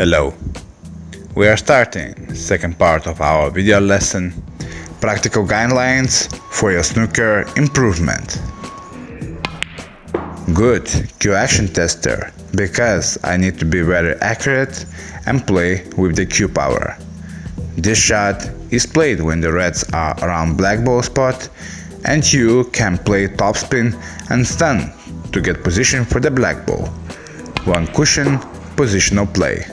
Hello. We are starting second part of our video lesson, practical guidelines for your snooker improvement. Good cue action tester, because I need to be very accurate and play with the cue power. This shot is played when the reds are around black ball spot and you can play topspin and stun to get position for the black ball. One cushion positional play.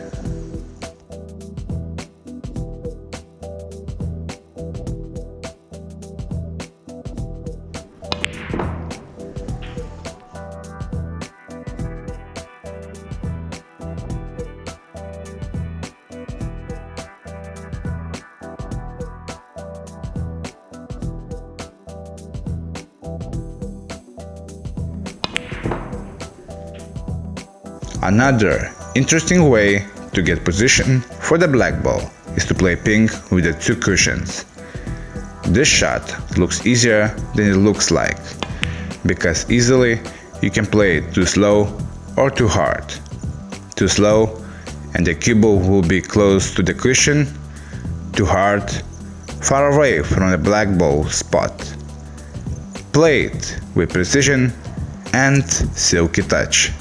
Another interesting way to get position for the black ball is to play ping with the two cushions. This shot looks easier than it looks like, because easily you can play it too slow or too hard. Too slow and the cue ball will be close to the cushion, too hard, far away from the black ball spot. Play it with precision and silky touch.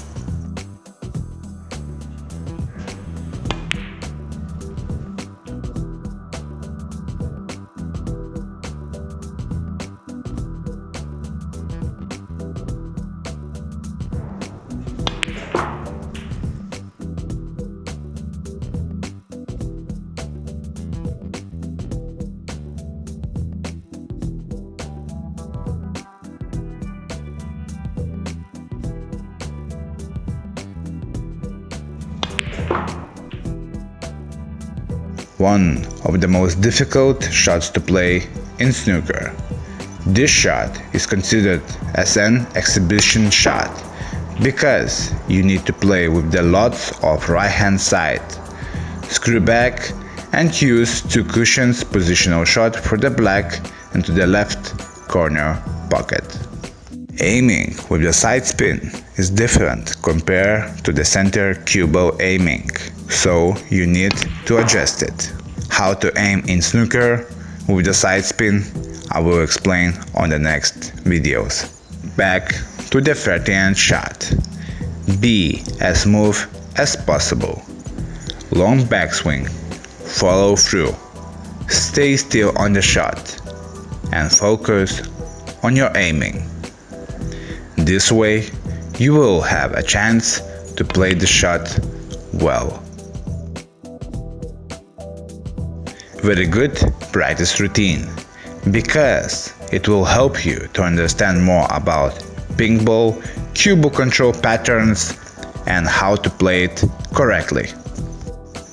One of the most difficult shots to play in snooker. This shot is considered as an exhibition shot because you need to play with the lots of right hand side, screw back and use two cushions positional shot for the black and to the left corner pocket. Aiming with the side spin is different compared to the center cue ball aiming, so you need to adjust it. How to aim in snooker with the side spin I will explain on the next videos. Back to the 30-hand shot. Be as smooth as possible. Long backswing, follow through, stay still on the shot and focus on your aiming. This way you will have a chance to play the shot well. Very good practice routine, because it will help you to understand more about ping ball, cue ball control patterns and how to play it correctly.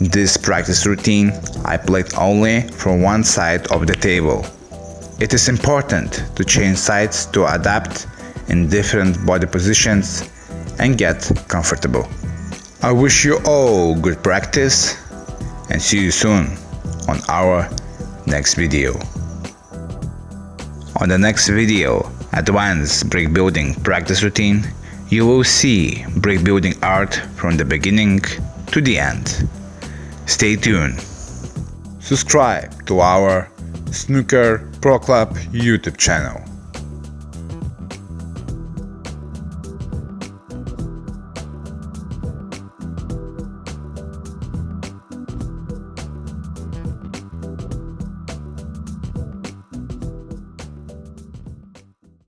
This practice routine I played only from one side of the table. It is important to change sides to adapt in different body positions and get comfortable. I wish you all good practice and see you soon on our next video. On the next video, Advanced Brick Building Practice Routine, you will see brick building art from the beginning to the end. Stay tuned. Subscribe to our Snooker Pro Club YouTube channel.